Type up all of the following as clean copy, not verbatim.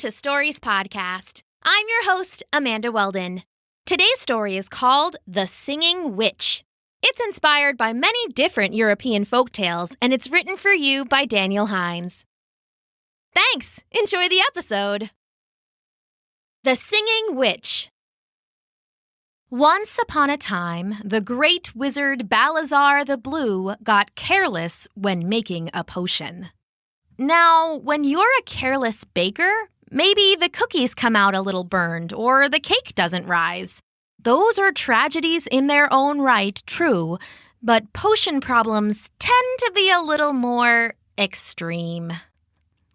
to Stories Podcast. I'm your host, Amanda Weldin. Today's story is called The Singing Witch. It's inspired by many different European folktales, and it's written for you by Daniel Hinds. Thanks! Enjoy the episode! The Singing Witch. Once upon a time, the great wizard Balazar the Blue got careless when making a potion. Now, when you're a careless baker, maybe the cookies come out a little burned or the cake doesn't rise. Those are tragedies in their own right, true, but potion problems tend to be a little more extreme.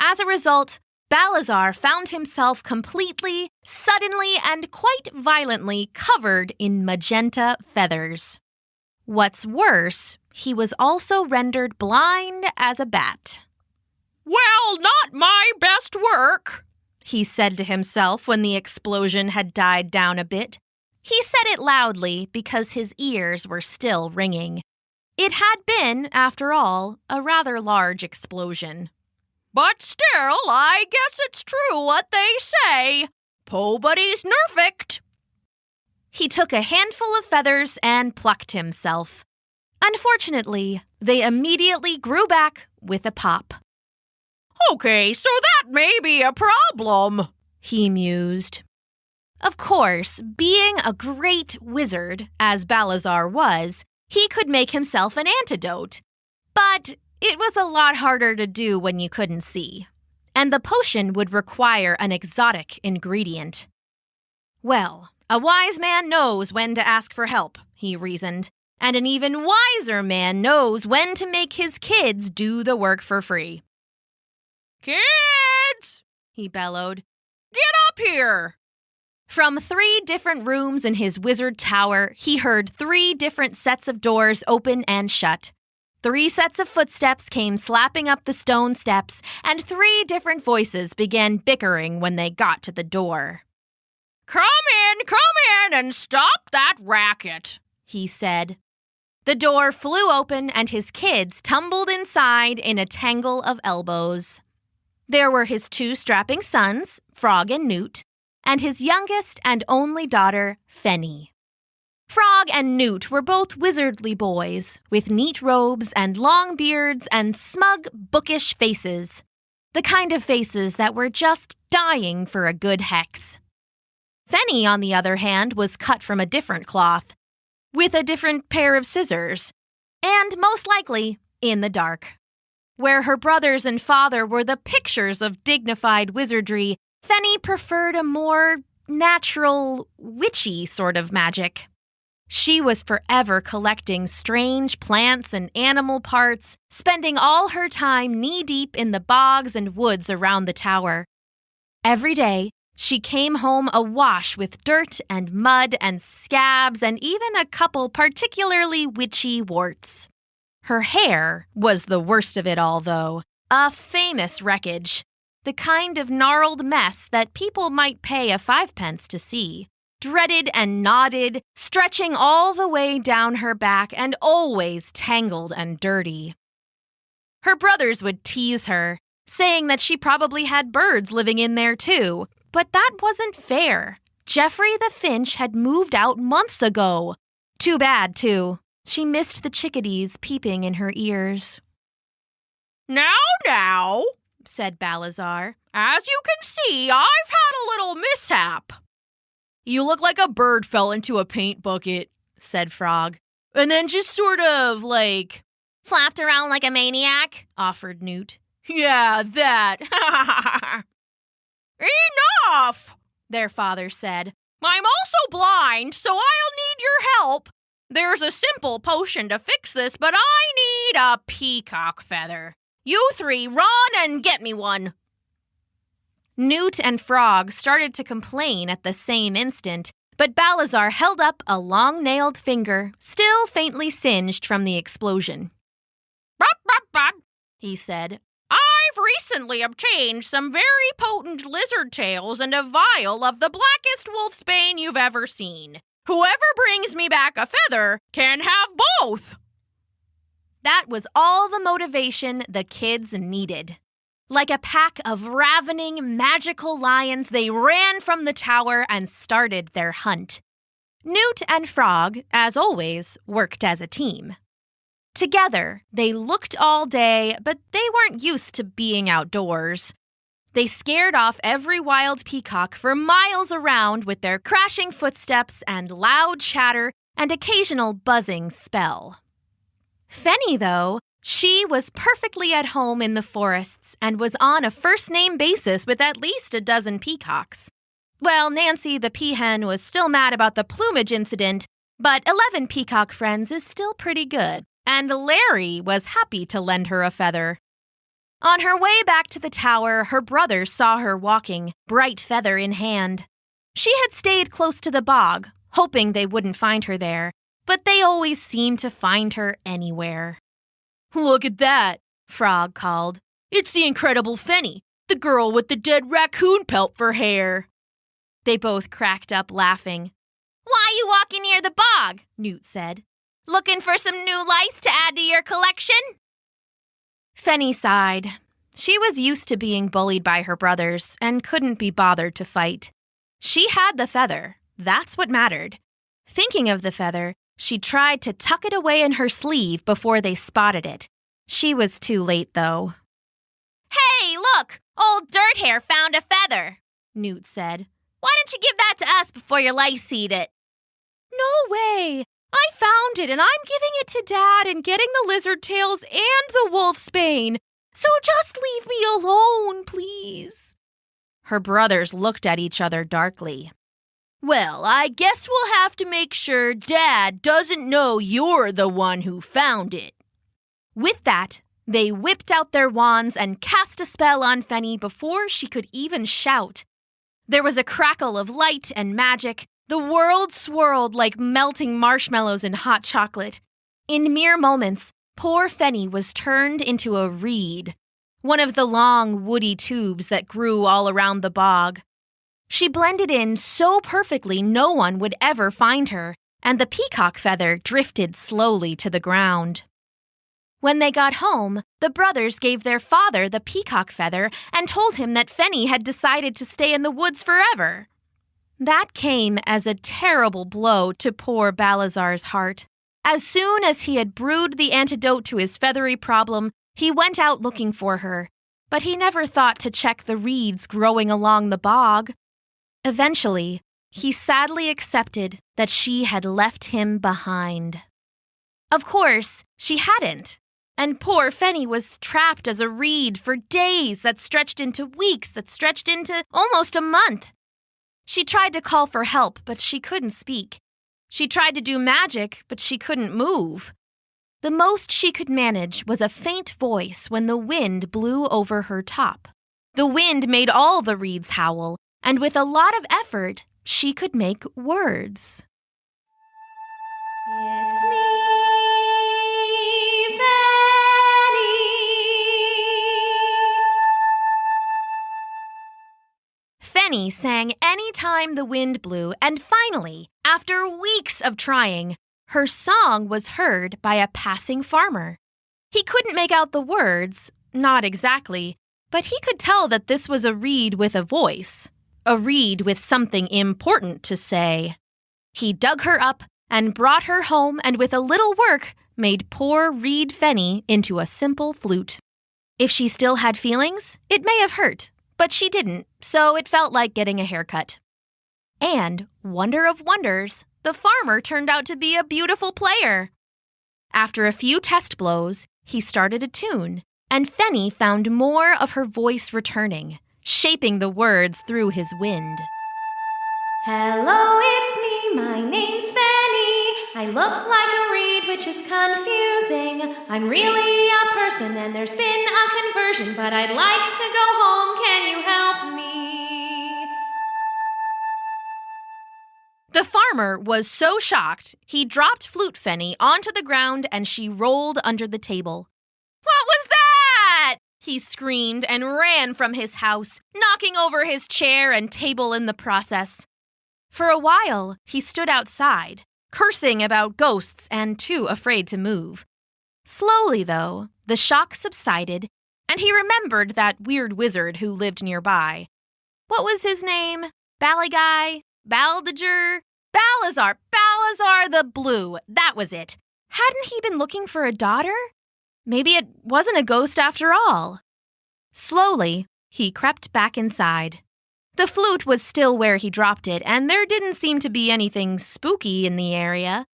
As a result, Balazar found himself completely, suddenly, and quite violently covered in magenta feathers. What's worse, he was also rendered blind as a bat. "Well, not my best work," he said to himself when the explosion had died down a bit. He said it loudly because his ears were still ringing. It had been, after all, a rather large explosion. "But still, I guess it's true what they say. Pobody's nerfect." He took a handful of feathers and plucked himself. Unfortunately, they immediately grew back with a pop. "Okay, so that may be a problem," he mused. Of course, being a great wizard, as Balazar was, he could make himself an antidote. But it was a lot harder to do when you couldn't see. And the potion would require an exotic ingredient. Well, a wise man knows when to ask for help, he reasoned. And an even wiser man knows when to make his kids do the work for free. "Kids!" he bellowed. "Get up here!" From 3 different rooms in his wizard tower, he heard 3 different sets of doors open and shut. 3 sets of footsteps came slapping up the stone steps, and 3 different voices began bickering when they got to the door. Come in, and stop that racket," he said. The door flew open, and his kids tumbled inside in a tangle of elbows. There were his 2 strapping sons, Frog and Newt, and his youngest and only daughter, Fenny. Frog and Newt were both wizardly boys, with neat robes and long beards and smug, bookish faces. The kind of faces that were just dying for a good hex. Fenny, on the other hand, was cut from a different cloth, with a different pair of scissors, and most likely in the dark. Where her brothers and father were the pictures of dignified wizardry, Fenny preferred a more natural, witchy sort of magic. She was forever collecting strange plants and animal parts, spending all her time knee-deep in the bogs and woods around the tower. Every day, she came home awash with dirt and mud and scabs and even a couple particularly witchy warts. Her hair was the worst of it all, though, a famous wreckage. The kind of gnarled mess that people might pay a 5 pence to see. Dreaded and knotted, stretching all the way down her back and always tangled and dirty. Her brothers would tease her, saying that she probably had birds living in there too. But that wasn't fair. Geoffrey the Finch had moved out months ago. Too bad, too. She missed the chickadees peeping in her ears. Now, said Balazar. "As you can see, I've had a little mishap." "You look like a bird fell into a paint bucket," said Frog. "And then just sort of, flapped around like a maniac," offered Newt. "Yeah, that." "Enough," their father said. "I'm also blind, so I'll need your help. There's a simple potion to fix this, but I need a peacock feather. You 3 run and get me one." Newt and Frog started to complain at the same instant, but Balazar held up a long-nailed finger, still faintly singed from the explosion. "Bop, bop, bop," he said. "I've recently obtained some very potent lizard tails and a vial of the blackest wolfsbane you've ever seen. Whoever brings me back a feather can have both." That was all the motivation the kids needed. Like a pack of ravening, magical lions, they ran from the tower and started their hunt. Newt and Frog, as always, worked as a team. Together, they looked all day, but they weren't used to being outdoors. They scared off every wild peacock for miles around with their crashing footsteps and loud chatter and occasional buzzing spell. Fenny, though, she was perfectly at home in the forests and was on a first-name basis with at least a dozen peacocks. Well, Nancy the peahen was still mad about the plumage incident, but 11 peacock friends is still pretty good, and Larry was happy to lend her a feather. On her way back to the tower, her brothers saw her walking, bright feather in hand. She had stayed close to the bog, hoping they wouldn't find her there, but they always seemed to find her anywhere. "Look at that," Frog called. "It's the incredible Fenny, the girl with the dead raccoon pelt for hair." They both cracked up laughing. "Why are you walking near the bog?" Newt said. "Looking for some new lice to add to your collection?" Fenny sighed. She was used to being bullied by her brothers and couldn't be bothered to fight. She had the feather. That's what mattered. Thinking of the feather, she tried to tuck it away in her sleeve before they spotted it. She was too late, though. "Hey, look! Old Dirt Hair found a feather," Newt said. "Why don't you give that to us before your lice eat it?" "No way! I found it and I'm giving it to Dad and getting the lizard tails and the wolf's bane. So just leave me alone, please." Her brothers looked at each other darkly. "Well, I guess we'll have to make sure Dad doesn't know you're the one who found it." With that, they whipped out their wands and cast a spell on Fenny before she could even shout. There was a crackle of light and magic. The world swirled like melting marshmallows in hot chocolate. In mere moments, poor Fenny was turned into a reed, one of the long, woody tubes that grew all around the bog. She blended in so perfectly no one would ever find her, and the peacock feather drifted slowly to the ground. When they got home, the brothers gave their father the peacock feather and told him that Fenny had decided to stay in the woods forever. That came as a terrible blow to poor Balazar's heart. As soon as he had brewed the antidote to his feathery problem, he went out looking for her, but he never thought to check the reeds growing along the bog. Eventually, he sadly accepted that she had left him behind. Of course, she hadn't, and poor Fenny was trapped as a reed for days that stretched into weeks that stretched into almost a month. She tried to call for help, but she couldn't speak. She tried to do magic, but she couldn't move. The most she could manage was a faint voice when the wind blew over her top. The wind made all the reeds howl, and with a lot of effort, she could make words. "It's me, Fenny." Fenny sang any time the wind blew, and finally, after weeks of trying, her song was heard by a passing farmer. He couldn't make out the words, not exactly, but he could tell that this was a reed with a voice, a reed with something important to say. He dug her up and brought her home, and with a little work, made poor Reed Fenny into a simple flute. If she still had feelings, it may have hurt, but she didn't, so it felt like getting a haircut. And, wonder of wonders, the farmer turned out to be a beautiful player. After a few test blows, he started a tune, and Fenny found more of her voice returning, shaping the words through his wind. "Hello, it's me, my name's Fenny. I look like a reed, which is confusing. I'm really a person and there's been a conversion, but I'd like to go home. Can you help me?" The farmer was so shocked, he dropped Flute Fenny onto the ground and she rolled under the table. "What was that?" he screamed and ran from his house, knocking over his chair and table in the process. For a while, he stood outside, cursing about ghosts and too afraid to move. Slowly, though, the shock subsided, and he remembered that weird wizard who lived nearby. What was his name? Ballyguy? Baldiger? Balazar the Blue. That was it. Hadn't he been looking for a daughter? Maybe it wasn't a ghost after all. Slowly, he crept back inside. The flute was still where he dropped it, and there didn't seem to be anything spooky in the area.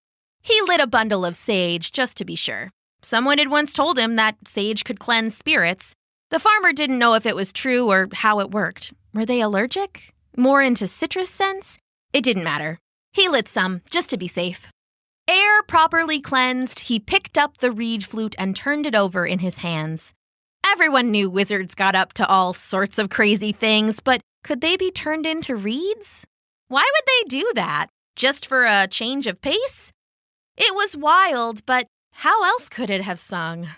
He lit a bundle of sage just to be sure. Someone had once told him that sage could cleanse spirits. The farmer didn't know if it was true or how it worked. Were they allergic? More into citrus scents? It didn't matter. He lit some, just to be safe. Air properly cleansed, he picked up the reed flute and turned it over in his hands. Everyone knew wizards got up to all sorts of crazy things, but could they be turned into reeds? Why would they do that? Just for a change of pace? It was wild, but how else could it have sung?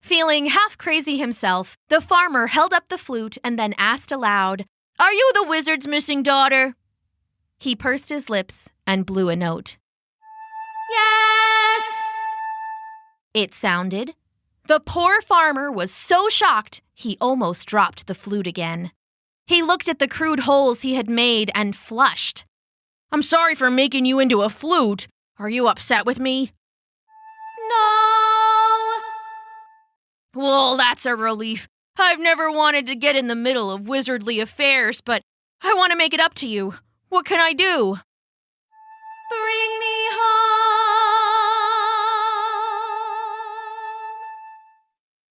Feeling half crazy himself, the farmer held up the flute and then asked aloud, "Are you the wizard's missing daughter?" He pursed his lips and blew a note. "Yes!" it sounded. The poor farmer was so shocked he almost dropped the flute again. He looked at the crude holes he had made and flushed. "I'm sorry for making you into a flute. Are you upset with me?" "No." "Well, that's a relief. I've never wanted to get in the middle of wizardly affairs, but I want to make it up to you. What can I do?" "Bring me home."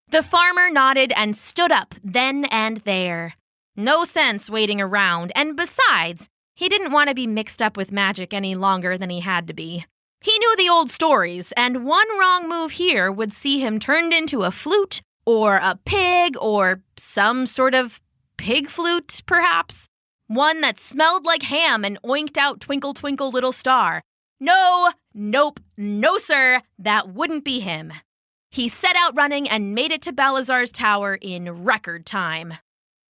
The farmer nodded and stood up then and there. No sense waiting around, and besides, he didn't want to be mixed up with magic any longer than he had to be. He knew the old stories, and one wrong move here would see him turned into a flute, or a pig, or some sort of pig flute, perhaps. One that smelled like ham and oinked out Twinkle Twinkle Little Star. No, nope, no sir, that wouldn't be him. He set out running and made it to Balazar's tower in record time.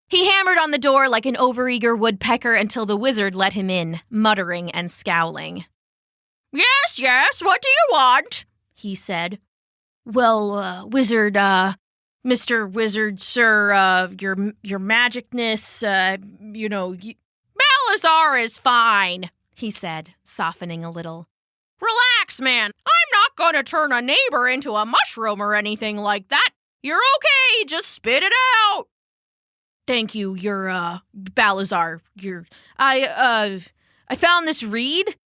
He hammered on the door like an overeager woodpecker until the wizard let him in, muttering and scowling. Yes, what do you want?" he said. "Well, wizard, Mr. Wizard, sir, your magicness, Balazar is fine," he said, softening a little. "Relax, man. I'm not going to turn a neighbor into a mushroom or anything like that. You're okay, just spit it out." "Thank you, Balazar, I found this reed."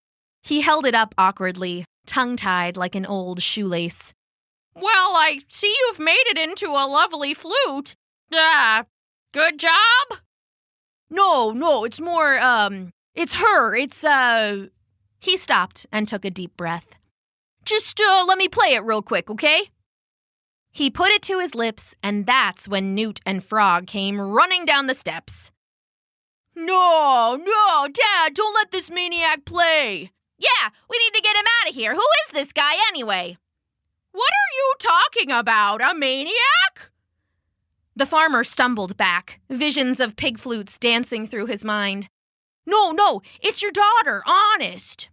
He held it up awkwardly, tongue-tied like an old shoelace. "Well, I see you've made it into a lovely flute. Good job?" No, it's more, it's her, He stopped and took a deep breath. "Just, let me play it real quick, okay?" He put it to his lips, and that's when Newt and Frog came running down the steps. No, Dad, don't let this maniac play." "Yeah, we need to get him out of here. Who is this guy anyway?" "What are you talking about, a maniac?" The farmer stumbled back, visions of pig flutes dancing through his mind. No, it's your daughter, honest."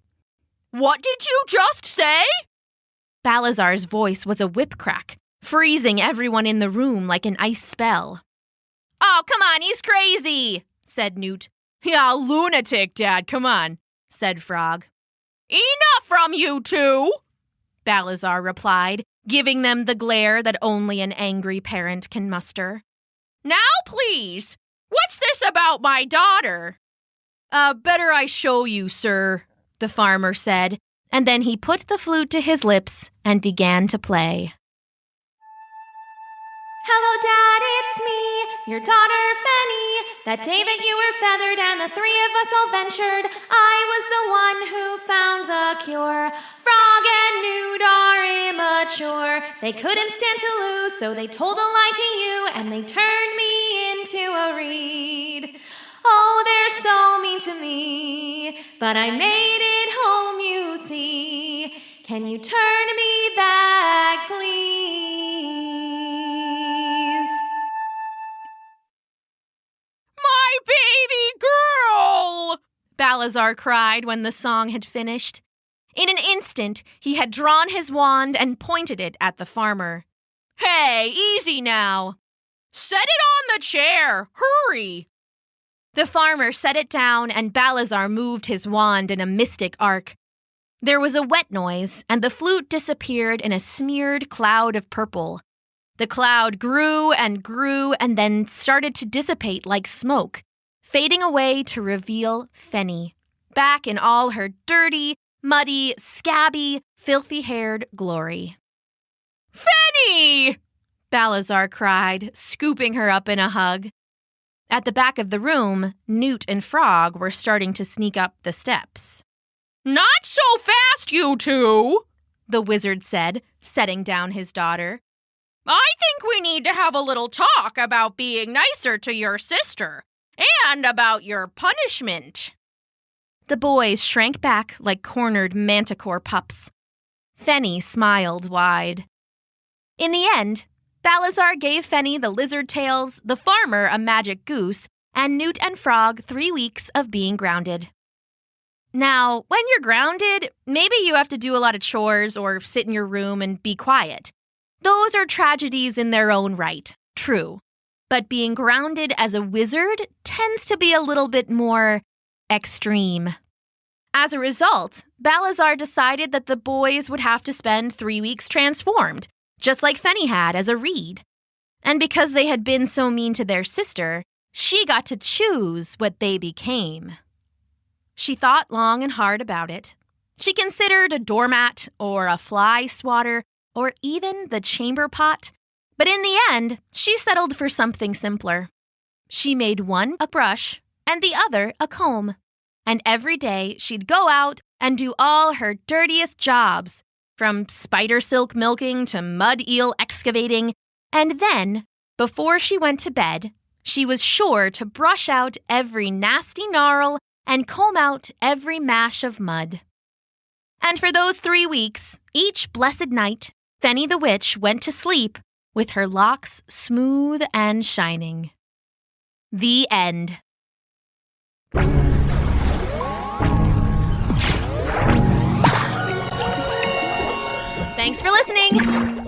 "What did you just say?" Balazar's voice was a whip-crack, freezing everyone in the room like an ice spell. "Oh, come on, he's crazy," said Newt. "Yeah, lunatic, Dad, come on," said Frog. "Enough from you two," Balazar replied, giving them the glare that only an angry parent can muster. "Now, please, what's this about my daughter?" Better I show you, sir," the farmer said, and then he put the flute to his lips and began to play. "Hello, Dad, it's me, your daughter, Fenny. That day that you were feathered and the three of us all ventured, I was the one who found the cure. Frog and Newt are immature. They couldn't stand to lose, so they told a lie to you, and they turned me into a reed. Oh, they're so mean to me, but I made it home, you see. Can you turn me back, please?" "My baby girl!" Balazar cried when the song had finished. In an instant, he had drawn his wand and pointed it at the farmer. "Hey, easy now." Set it on the chair! Hurry! The farmer set it down, and Balazar moved his wand in a mystic arc. There was a wet noise, and the flute disappeared in a smeared cloud of purple. The cloud grew and then started to dissipate like smoke, fading away to reveal Fenny, back in all her dirty, muddy, scabby, filthy-haired glory. Fenny! Balazar cried, scooping her up in a hug. At the back of the room, Newt and Frog were starting to sneak up the steps. Not so fast, you two, the wizard said, setting down his daughter. I think we need to have a little talk about being nicer to your sister and about your punishment. The boys shrank back like cornered manticore pups. Fenny smiled wide. In the end, Balazar gave Fenny the lizard tails, the farmer a magic goose, and Newt and Frog 3 weeks of being grounded. Now, when you're grounded, maybe you have to do a lot of chores or sit in your room and be quiet. Those are tragedies in their own right, true. But being grounded as a wizard tends to be a little bit more extreme. As a result, Balazar decided that the boys would have to spend 3 weeks transformed, just like Fenny had as a reed. And because they had been so mean to their sister, she got to choose what they became. She thought long and hard about it. She considered a doormat or a fly swatter or even the chamber pot, but in the end, she settled for something simpler. She made one a brush and the other a comb, and every day she'd go out and do all her dirtiest jobs, from spider silk milking to mud eel excavating, and then, before she went to bed, she was sure to brush out every nasty gnarl and comb out every mash of mud. And for those 3 weeks, each blessed night, Fenny the witch went to sleep with her locks smooth and shining. The end. Thanks for listening.